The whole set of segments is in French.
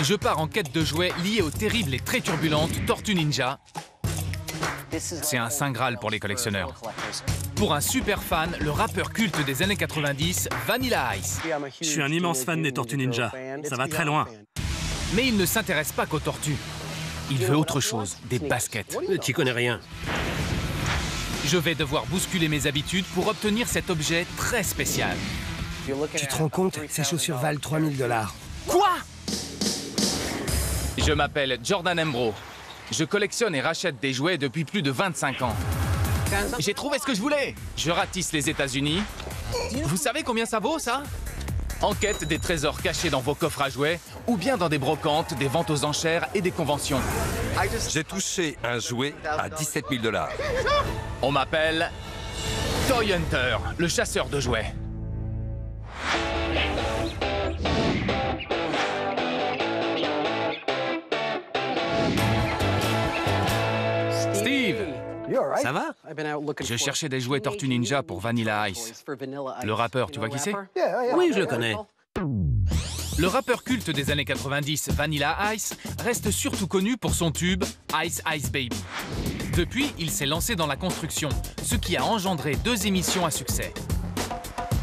Je pars en quête de jouets liés aux terribles et très turbulentes Tortues Ninja. C'est un saint graal pour les collectionneurs. Pour un super fan, le rappeur culte des années 90, Vanilla Ice. Je suis un immense fan des Tortues Ninja. Ça va très loin. Mais il ne s'intéresse pas qu'aux tortues. Il veut autre chose, des baskets. Tu connais rien. Je vais devoir bousculer mes habitudes pour obtenir cet objet très spécial. Tu te rends compte? Ces chaussures valent 3000 $. Quoi? Je m'appelle Jordan Embro. Je collectionne et rachète des jouets depuis plus de 25 ans. J'ai trouvé ce que je voulais. Je ratisse les États-Unis. Vous savez combien ça vaut, ça? Enquête des trésors cachés dans vos coffres à jouets ou bien dans des brocantes, des ventes aux enchères et des conventions. J'ai touché un jouet à 17 000 $. On m'appelle Toy Hunter, le chasseur de jouets. Steve! Ça va? Je cherchais des jouets Tortues Ninja pour Vanilla Ice. Le rappeur, tu vois qui c'est? Oui, je le connais. Le rappeur culte des années 90, Vanilla Ice, reste surtout connu pour son tube Ice Ice Baby. Depuis, il s'est lancé dans la construction, ce qui a engendré 2 émissions à succès.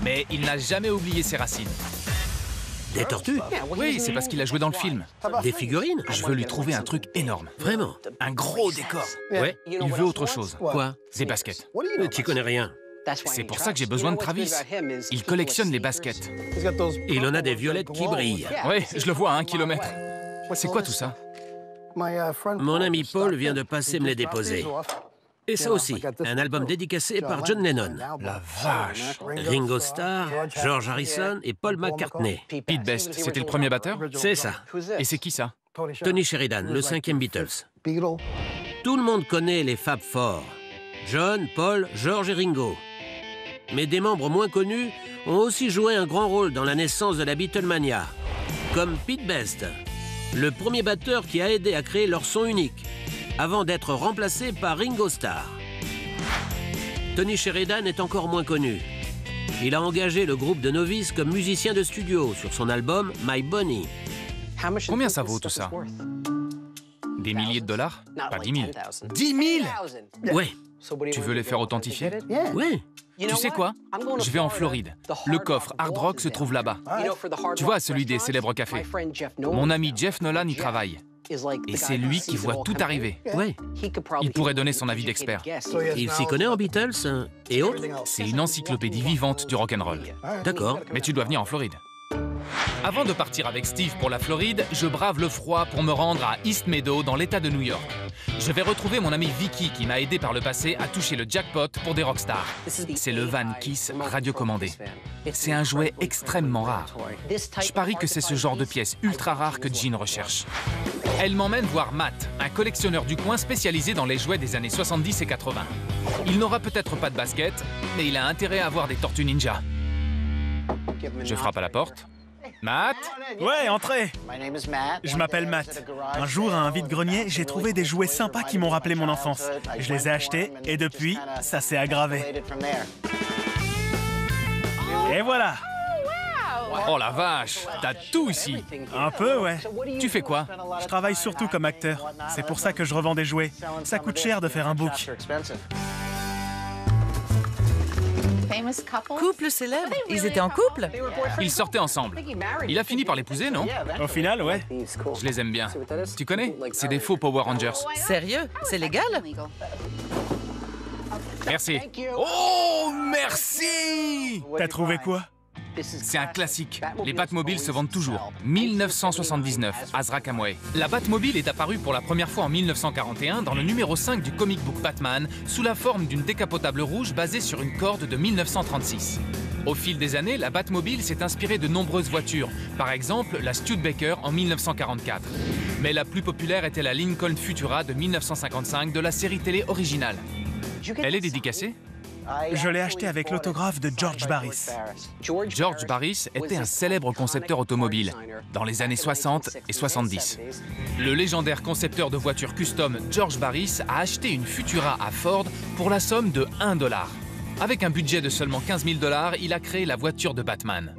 Mais il n'a jamais oublié ses racines. Des tortues? Oui, c'est parce qu'il a joué dans le film. Des figurines? Je veux lui trouver un truc énorme. Vraiment? Un gros décor. Ouais. Il veut autre chose. Quoi? Des baskets. Tu connais rien. C'est pour ça que j'ai besoin de Travis. Il collectionne les baskets. Et il en a des violettes qui brillent. Oui, je le vois à 1 kilomètre. C'est quoi tout ça? Mon ami Paul vient de passer me les déposer. Et ça aussi, un album dédicacé par John Lennon. La vache! Ringo Starr, George Harrison et Paul McCartney. Pete Best, c'était le premier batteur? C'est ça. Et c'est qui ça? Tony Sheridan, le 5e Beatles. Tout le monde connaît les Fab Four. John, Paul, George et Ringo. Mais des membres moins connus ont aussi joué un grand rôle dans la naissance de la Beatlemania. Comme Pete Best, le premier batteur qui a aidé à créer leur son unique, avant d'être remplacé par Ringo Starr. Tony Sheridan est encore moins connu. Il a engagé le groupe de novices comme musicien de studio sur son album My Bonnie. Combien ça vaut tout ça? Des milliers de dollars? Pas 10 000. 10 000? Ouais, Tu veux les faire authentifier? ouais. Tu sais quoi? Je vais en Floride. Le coffre Hard Rock se trouve là-bas. Tu vois, celui des célèbres cafés. Mon ami Jeff Nolan y travaille. Et c'est lui qui voit tout arriver. Ouais. Il pourrait donner son avis d'expert. Il s'y connaît en Beatles et autres? C'est une encyclopédie vivante du rock'n'roll. D'accord. Mais tu dois venir en Floride. Avant de partir avec Steve pour la Floride, je brave le froid pour me rendre à East Meadow, dans l'État de New York. Je vais retrouver mon ami Vicky qui m'a aidé par le passé à toucher le jackpot pour des rockstars. C'est le Van Kiss radiocommandé. C'est un jouet extrêmement rare. Je parie que c'est ce genre de pièce ultra rare que Jean recherche. Elle m'emmène voir Matt, un collectionneur du coin spécialisé dans les jouets des années 70 et 80. Il n'aura peut-être pas de basket, mais il a intérêt à avoir des Tortues Ninja. Je frappe à la porte. Matt? Ouais, entrez. Je m'appelle Matt. Un jour, à un vide-grenier, j'ai trouvé des jouets sympas qui m'ont rappelé mon enfance. Je les ai achetés et depuis, ça s'est aggravé. Et voilà. Oh la vache, t'as tout ici. Un peu, ouais. Tu fais quoi? Je travaille surtout comme acteur. C'est pour ça que je revends des jouets. Ça coûte cher de faire un book. Couple célèbre? Ils étaient en couple? Ils sortaient ensemble. Il a fini par l'épouser, non? Au final, ouais. Je les aime bien. Tu connais? C'est des faux Power Rangers. Sérieux? C'est légal? Merci. Oh, merci! T'as trouvé quoi? C'est un classique. Les Batmobiles se vendent toujours. 1979, Azra Kamway. La Batmobile est apparue pour la première fois en 1941 dans le numéro 5 du comic book Batman sous la forme d'une décapotable rouge basée sur une corde de 1936. Au fil des années, la Batmobile s'est inspirée de nombreuses voitures, par exemple la Studebaker en 1944. Mais la plus populaire était la Lincoln Futura de 1955 de la série télé originale. Elle est dédicacée? Je l'ai acheté avec l'autographe de George Barris. George Barris était un célèbre concepteur automobile dans les années 60 et 70. Le légendaire concepteur de voitures custom George Barris a acheté une Futura à Ford pour la somme de $1. Avec un budget de seulement 15 000 $, il a créé la voiture de Batman.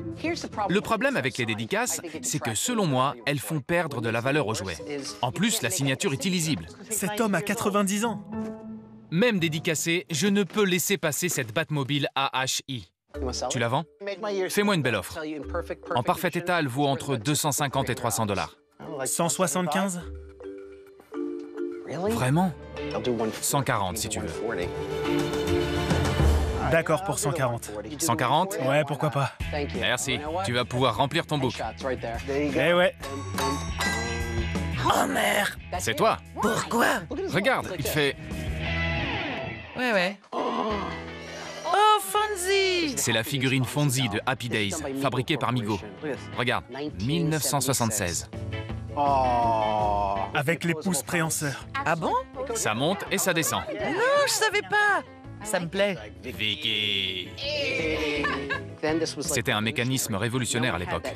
Le problème avec les dédicaces, c'est que selon moi, elles font perdre de la valeur aux jouets. En plus, la signature est illisible. Cet homme a 90 ans. Même dédicacée, je ne peux laisser passer cette Batmobile AHI. Tu la vends? Fais-moi une belle offre. En parfait état, elle vaut entre 250 et 300 $. 175? Vraiment? 140 si tu veux. D'accord pour 140. 140? Ouais, pourquoi pas. Merci, tu vas pouvoir remplir ton book. Eh ouais. Oh merde! C'est toi? Pourquoi? Regarde, il fait... Ouais. Oh, Fonzie! C'est la figurine Fonzie de Happy Days, fabriquée par Mego. Regarde, 1976. Avec les pouces préhenseurs. Ah bon? Ça monte et ça descend. Non, je savais pas! Ça me plaît. Vicky! C'était un mécanisme révolutionnaire à l'époque.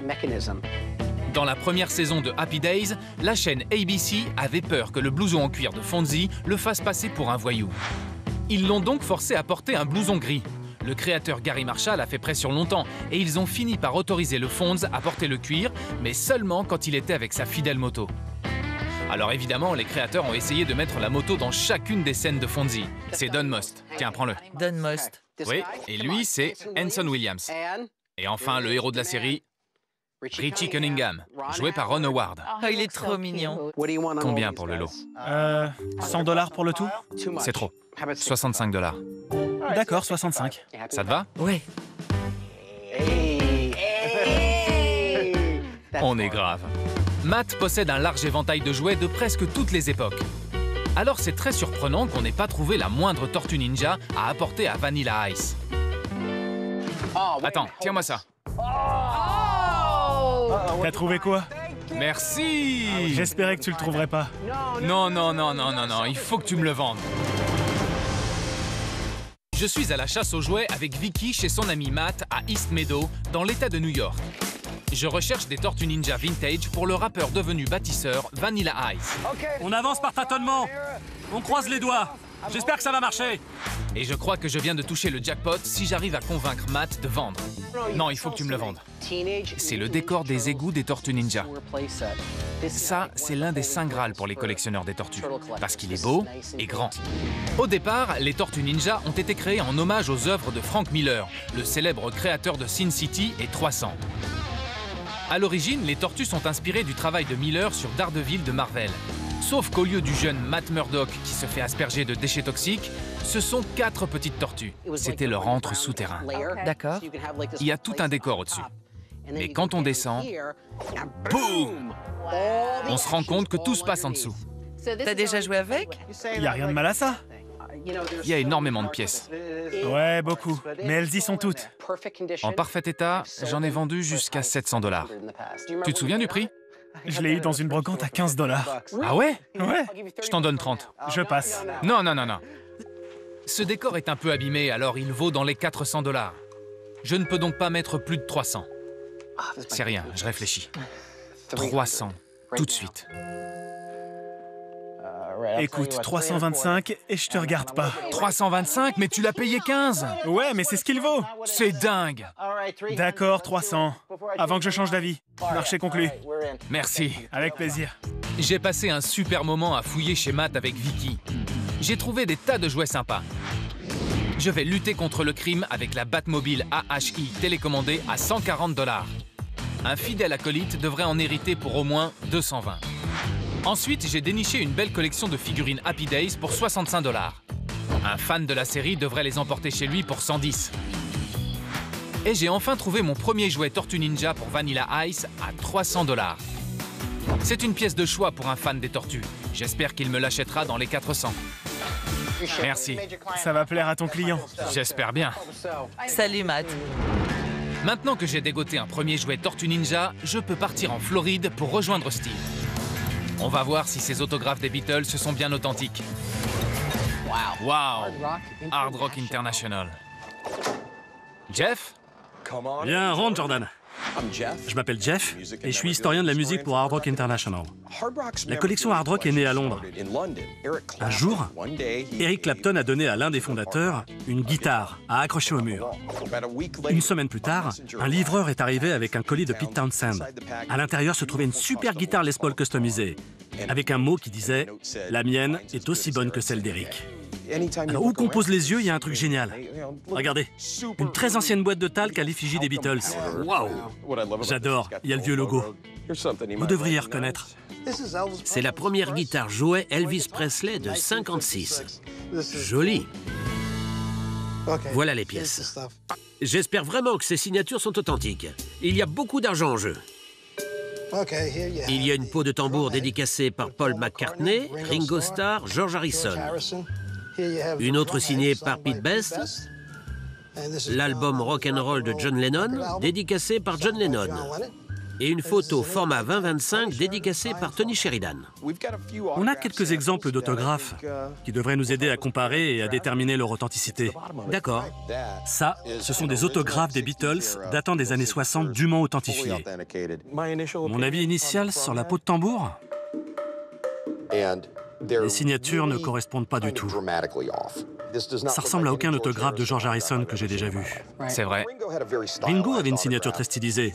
Dans la première saison de Happy Days, la chaîne ABC avait peur que le blouson en cuir de Fonzie le fasse passer pour un voyou. Ils l'ont donc forcé à porter un blouson gris. Le créateur Gary Marshall a fait pression longtemps et ils ont fini par autoriser le Fonz à porter le cuir, mais seulement quand il était avec sa fidèle moto. Alors évidemment, les créateurs ont essayé de mettre la moto dans chacune des scènes de Fonzie. C'est Don Most. Tiens, prends-le. Don Most. Oui, et lui, c'est Anson Williams. Et enfin, le héros de la série, Richie Cunningham, joué par Ron Howard. Oh, il est trop mignon. Combien pour le lot? 100 $ pour le tout? C'est trop. 65 $. D'accord, 65. Ça te va? Ouais. On est grave. Matt possède un large éventail de jouets de presque toutes les époques. Alors c'est très surprenant qu'on n'ait pas trouvé la moindre tortue ninja à apporter à Vanilla Ice. Attends, tiens-moi ça. T'as trouvé quoi? Merci! J'espérais que tu le trouverais pas. Non, il faut que tu me le vendes. Je suis à la chasse aux jouets avec Vicky chez son ami Matt à East Meadow, dans l'État de New York. Je recherche des tortues ninja vintage pour le rappeur devenu bâtisseur Vanilla Ice. On avance par tâtonnement. On croise les doigts. J'espère que ça va marcher. Et je crois que je viens de toucher le jackpot si j'arrive à convaincre Matt de vendre. Non, il faut que tu me le vendes. C'est le décor des égouts des tortues ninja. Ça, c'est l'un des saints Graal pour les collectionneurs des tortues, parce qu'il est beau et grand. Au départ, les tortues ninja ont été créées en hommage aux œuvres de Frank Miller, le célèbre créateur de Sin City et 300. À l'origine, les tortues sont inspirées du travail de Miller sur Daredevil de Marvel. Sauf qu'au lieu du jeune Matt Murdock qui se fait asperger de déchets toxiques, ce sont 4 petites tortues. C'était leur antre souterrain. D'accord. Il y a tout un décor au-dessus. Mais quand on descend, boum! On se rend compte que tout se passe en dessous. T'as déjà joué avec? Y a rien de mal à ça. Il y a énormément de pièces. Ouais, beaucoup. Mais elles y sont toutes. En parfait état, j'en ai vendu jusqu'à 700 $. Tu te souviens du prix? Je l'ai eu dans une brocante à 15 $. Ah ouais? Ouais, Je t'en donne 30. je passe. Non. Ce décor est un peu abîmé, alors il vaut dans les 400 $. Je ne peux donc pas mettre plus de 300. C'est rien, je réfléchis. 300, tout de suite. Écoute, 325 et je te regarde pas. 325, mais tu l'as payé 15! Ouais, mais c'est ce qu'il vaut. C'est dingue! D'accord, 300. Avant que je change d'avis. Marché conclu. Merci. Avec plaisir. J'ai passé un super moment à fouiller chez Matt avec Vicky. J'ai trouvé des tas de jouets sympas. Je vais lutter contre le crime avec la Batmobile AHI télécommandée à 140 $. Un fidèle acolyte devrait en hériter pour au moins 220. Ensuite, j'ai déniché une belle collection de figurines Happy Days pour 65 $. Un fan de la série devrait les emporter chez lui pour 110. Et j'ai enfin trouvé mon premier jouet Tortue Ninja pour Vanilla Ice à 300 $. C'est une pièce de choix pour un fan des tortues. J'espère qu'il me l'achètera dans les 400. Merci. Ça va plaire à ton client. J'espère bien. Salut, Matt. Maintenant que j'ai dégoté un premier jouet Tortue Ninja, je peux partir en Floride pour rejoindre Steve. On va voir si ces autographes des Beatles se sont bien authentiques. Wow! Hard Rock International. Jeff? Viens, rentre, Jordan. Je m'appelle Jeff et je suis historien de la musique pour Hard Rock International. La collection Hard Rock est née à Londres. Un jour, Eric Clapton a donné à l'un des fondateurs une guitare à accrocher au mur. Une semaine plus tard, un livreur est arrivé avec un colis de Pete Townshend. À l'intérieur se trouvait une super guitare Les Paul customisée, avec un mot qui disait « La mienne est aussi bonne que celle d'Eric ». Alors, où qu'on pose les yeux, il y a un truc génial. Regardez, une très ancienne boîte de talc à l'effigie des Beatles. Waouh! J'adore, il y a le vieux logo. Vous devriez reconnaître. C'est la première guitare jouet Elvis Presley de 56. Jolie. Voilà les pièces. J'espère vraiment que ces signatures sont authentiques. Il y a beaucoup d'argent en jeu. Il y a une peau de tambour dédicacée par Paul McCartney, Ringo Starr, George Harrison. Une autre signée par Pete Best. L'album Rock'n'Roll de John Lennon, dédicacé par John Lennon. Et une photo format 20-25 dédicacée par Tony Sheridan. On a quelques exemples d'autographes qui devraient nous aider à comparer et à déterminer leur authenticité. D'accord. Ça, ce sont des autographes des Beatles datant des années 60 dûment authentifiés. Mon avis initial sur la peau de tambour? Les signatures ne correspondent pas du tout. Ça ressemble à aucun autographe de George Harrison que j'ai déjà vu. C'est vrai. Ringo avait une signature très stylisée.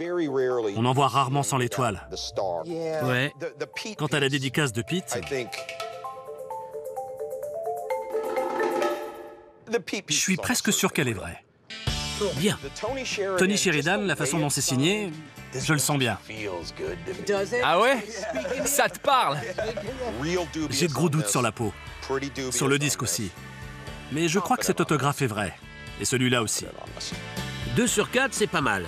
On en voit rarement sans l'étoile. Ouais. Quant à la dédicace de Pete, je suis presque sûr qu'elle est vraie. Bien. Tony Sheridan, la façon dont c'est signé, je le sens bien. Ah ouais? Ça te parle? J'ai de gros doutes sur la peau. Sur le disque aussi. Mais je crois que cet autographe est vrai. Et celui-là aussi. 2 sur 4, c'est pas mal.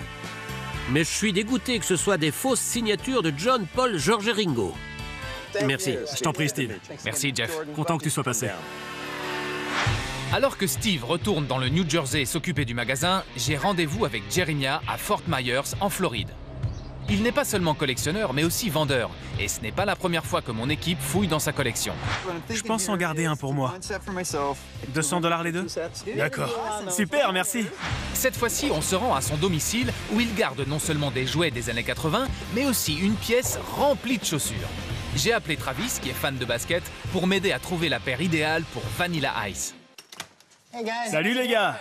Mais je suis dégoûté que ce soit des fausses signatures de John, Paul, George et Ringo. Merci. Je t'en prie, Steve. Merci, Jeff. Content que tu sois passé. Alors que Steve retourne dans le New Jersey s'occuper du magasin, j'ai rendez-vous avec Jeremiah à Fort Myers, en Floride. Il n'est pas seulement collectionneur, mais aussi vendeur. Et ce n'est pas la première fois que mon équipe fouille dans sa collection. Je pense en garder un pour moi. 200 $ les deux? D'accord. Super, merci. Cette fois-ci, on se rend à son domicile où il garde non seulement des jouets des années 80, mais aussi une pièce remplie de chaussures. J'ai appelé Travis, qui est fan de basket, pour m'aider à trouver la paire idéale pour Vanilla Ice. Salut les gars!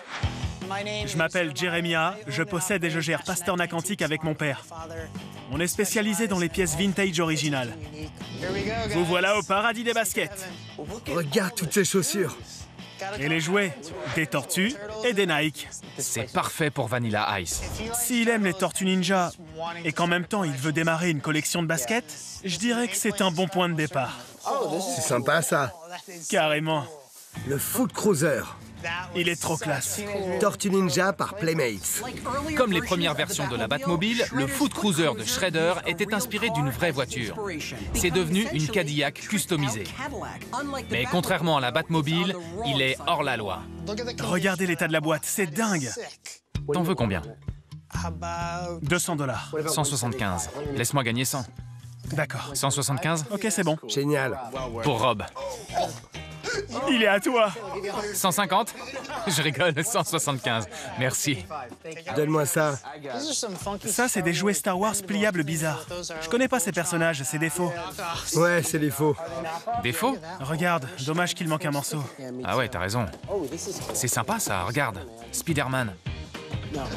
Je m'appelle Jeremiah, je possède et je gère Pasternak Antique avec mon père. On est spécialisé dans les pièces vintage originales. Vous voilà au paradis des baskets. Regarde toutes ces chaussures. Et les jouets, des tortues et des Nike. C'est parfait pour Vanilla Ice. S'il aime les Tortues Ninja et qu'en même temps il veut démarrer une collection de baskets, je dirais que c'est un bon point de départ. C'est sympa ça. Carrément. Le Foot Cruiser. Il est trop classe. Tortue Ninja par Playmates. Comme les premières versions de la Batmobile, le Foot Cruiser de Shredder était inspiré d'une vraie voiture. C'est devenu une Cadillac customisée. Mais contrairement à la Batmobile, il est hors la loi. Regardez l'état de la boîte, c'est dingue. T'en veux combien? 200 $. 175. Laisse-moi gagner 100. D'accord. 175? Ok, c'est bon. Génial. Pour Rob. Il est à toi. 150? Je rigole, 175. Merci. Donne-moi ça. Ça, c'est des jouets Star Wars pliables bizarres. Je connais pas ces personnages, c'est des faux. Ouais, c'est des faux. Défaut? Regarde, dommage qu'il manque un morceau. Ah ouais, t'as raison. C'est sympa ça, regarde. Spider-Man.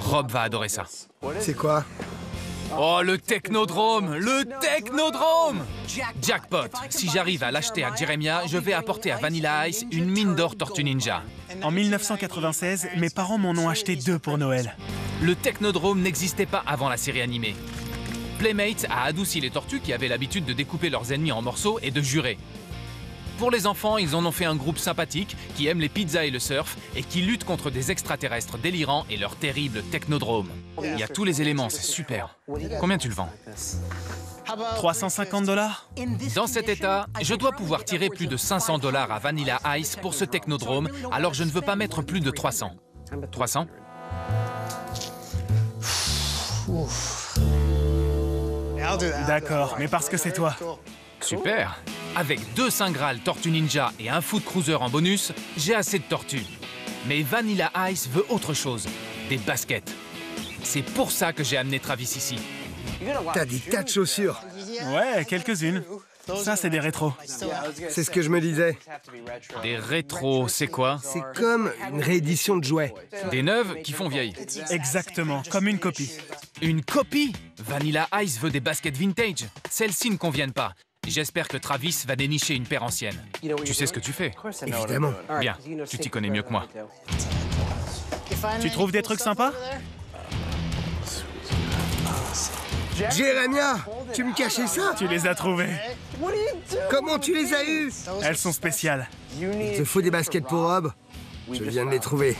Rob va adorer ça. C'est quoi? Oh, le Technodrome! Le Technodrome! Jackpot! Si j'arrive à l'acheter à Jeremiah, je vais apporter à Vanilla Ice une mine d'or Tortue Ninja. En 1996, mes parents m'en ont acheté 2 pour Noël. Le Technodrome n'existait pas avant la série animée. Playmates a adouci les tortues qui avaient l'habitude de découper leurs ennemis en morceaux et de jurer. Pour les enfants, ils en ont fait un groupe sympathique qui aime les pizzas et le surf et qui lutte contre des extraterrestres délirants et leur terrible Technodrome. Il y a tous les éléments, c'est super. Combien tu le vends? 350 $? Dans cet état, je dois pouvoir tirer plus de 500 $ à Vanilla Ice pour ce Technodrome, alors je ne veux pas mettre plus de 300. 300? D'accord, mais parce que c'est toi. Super! Avec 2 Saint Graal Tortue Ninja et un Foot Cruiser en bonus, j'ai assez de tortues. Mais Vanilla Ice veut autre chose, des baskets. C'est pour ça que j'ai amené Travis ici. T'as des tas de chaussures. Ouais, quelques-unes. Ça, c'est des rétros. C'est ce que je me disais. Des rétros, c'est quoi? C'est comme une réédition de jouets. Des neuves qui font vieille. Exactement, comme une copie. Une copie? Vanilla Ice veut des baskets vintage. Celles-ci ne conviennent pas. J'espère que Travis va dénicher une paire ancienne. Tu sais ce que tu fais? Évidemment. Bien, tu t'y connais mieux que moi. Tu trouves des trucs sympas? Jérémia, tu me cachais ça? Tu les as trouvés. Comment tu les as eus? Elles sont spéciales. Il te faut des baskets pour Rob? Je viens de les trouver.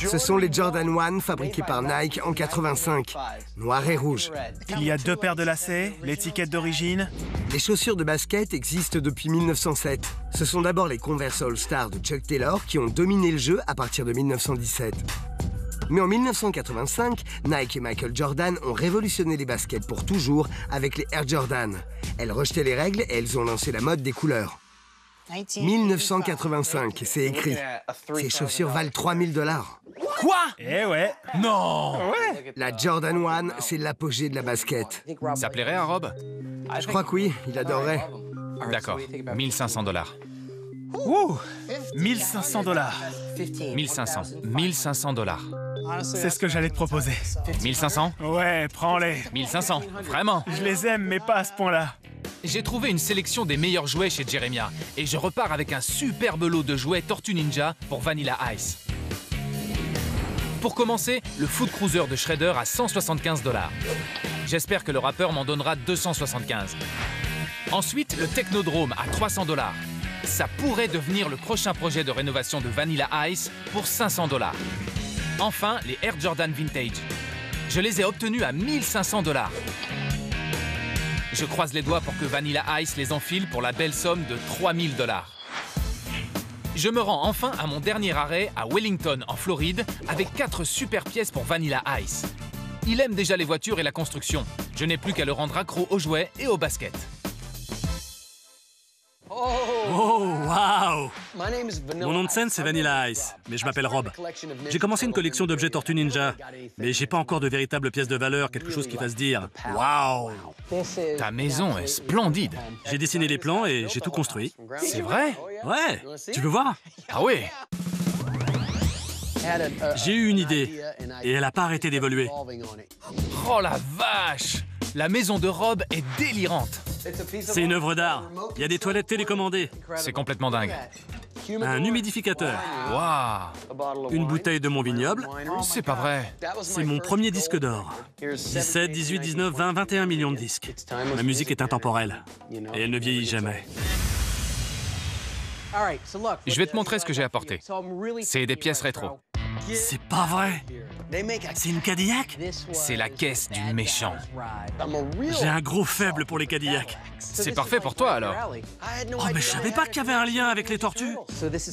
Ce sont les Jordan 1 fabriqués par Nike en 85, noir et rouge. Il y a 2 paires de lacets, l'étiquette d'origine. Les chaussures de basket existent depuis 1907. Ce sont d'abord les Converse All-Star de Chuck Taylor qui ont dominé le jeu à partir de 1917. Mais en 1985, Nike et Michael Jordan ont révolutionné les baskets pour toujours avec les Air Jordan. Elles rejetaient les règles et elles ont lancé la mode des couleurs. 1985, c'est écrit. Ces chaussures valent 3000 $. Quoi? Eh ouais. Non! La Jordan 1, c'est l'apogée de la basket. Ça plairait à Rob? Je crois que oui, il adorerait. D'accord, 1500 $. Ouh, 1500 $. 1500 $. C'est ce que j'allais te proposer. 1500? Ouais, prends-les. 1500, vraiment? Je les aime, mais pas à ce point-là. J'ai trouvé une sélection des meilleurs jouets chez Jérémia et je repars avec un superbe lot de jouets Tortue Ninja pour Vanilla Ice. Pour commencer, le Food Cruiser de Shredder à 175 $. J'espère que le rappeur m'en donnera 275. Ensuite, le Technodrome à 300 $. Ça pourrait devenir le prochain projet de rénovation de Vanilla Ice pour 500 $. Enfin, les Air Jordan Vintage. Je les ai obtenus à 1500 $. Je croise les doigts pour que Vanilla Ice les enfile pour la belle somme de 3000 $. Je me rends enfin à mon dernier arrêt à Wellington, en Floride, avec 4 super pièces pour Vanilla Ice. Il aime déjà les voitures et la construction. Je n'ai plus qu'à le rendre accro aux jouets et aux baskets. Oh, waouh! Mon nom de scène, c'est Vanilla Ice, mais je m'appelle Rob. J'ai commencé une collection d'objets Tortue Ninja, mais j'ai pas encore de véritables pièces de valeur, quelque chose qui fasse dire « Waouh !» Ta maison est splendide. J'ai dessiné les plans et j'ai tout construit. C'est vrai? Ouais, tu veux voir? Ah oui? J'ai eu une idée, et elle a pas arrêté d'évoluer. Oh la vache! La maison de Rob est délirante. C'est une œuvre d'art. Il y a des toilettes télécommandées, C'est complètement dingue. un humidificateur, Waouh! une bouteille de mon vignoble. C'est pas vrai. C'est mon premier disque d'or. 17, 18, 19, 20, 21 millions de disques. Ma musique est intemporelle, et elle ne vieillit jamais. Je vais te montrer ce que j'ai apporté. C'est des pièces rétro. C'est pas vrai! C'est une Cadillac? C'est la caisse du méchant. J'ai un gros faible pour les Cadillacs. C'est parfait pour toi alors. Oh, mais je savais pas qu'il y avait un lien avec les tortues.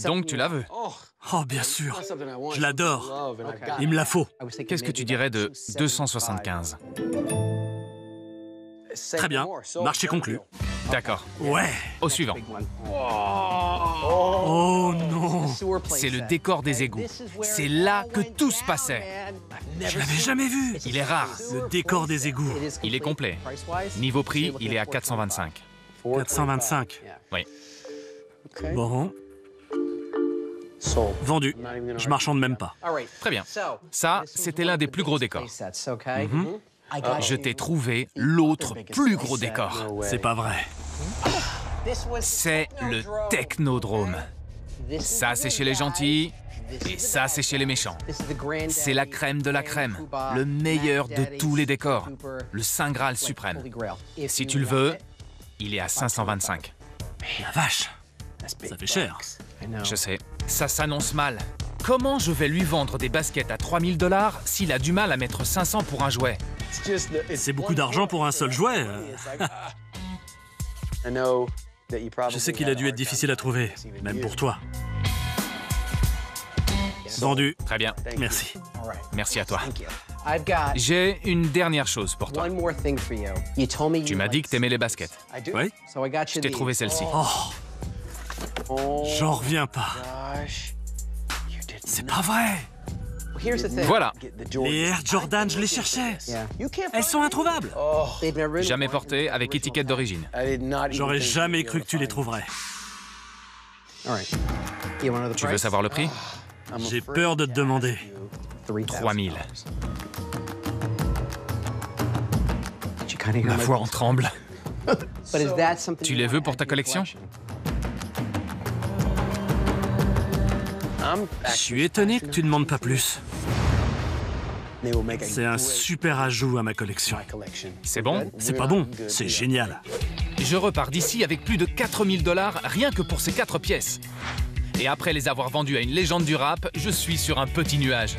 Donc tu la veux. Oh, bien sûr. Je l'adore. Il me la faut. Qu'est-ce que tu dirais de 275? Très bien. Marché conclu. D'accord. Ouais. Au suivant. Oh non. C'est le décor des égouts. C'est là que tout se passait. Je l'avais jamais vu. Il est rare. Le décor des égouts. Il est complet. Niveau prix, il est à 425. 425. Oui. Bon. Vendu. Je marchande même pas. Très bien. Ça, c'était l'un des plus gros décors. Je t'ai trouvé l'autre plus gros décor. C'est pas vrai. C'est le Technodrome. Ça, c'est chez les gentils. Et ça, c'est chez les méchants. C'est la crème de la crème. Le meilleur de tous les décors. Le Saint Graal suprême. Si tu le veux, il est à 525. La vache. Ça fait cher. Je sais. Ça s'annonce mal. Comment je vais lui vendre des baskets à 3000 $ s'il a du mal à mettre 500 pour un jouet? C'est beaucoup d'argent pour un seul jouet. Je sais qu'il a dû être difficile à trouver, même pour toi. Vendu. Très bien. Merci. Merci à toi. J'ai une dernière chose pour toi. Tu m'as dit que t'aimais les baskets. Oui? Je t'ai trouvé celle-ci. Oh. J'en reviens pas. C'est pas vrai. Voilà. Les Air Jordan, je les cherchais. Elles sont introuvables. Jamais portées avec étiquette d'origine. J'aurais jamais cru que tu les trouverais. Tu veux savoir le prix? J'ai peur de te demander. 3000. Ma voix en tremble. Tu les veux pour ta collection? Je suis étonné que tu demandes pas plus. C'est un super ajout à ma collection. C'est bon? C'est pas bon, c'est génial. Je repars d'ici avec plus de 4000 $ rien que pour ces 4 pièces. Et après les avoir vendues à une légende du rap, je suis sur un petit nuage.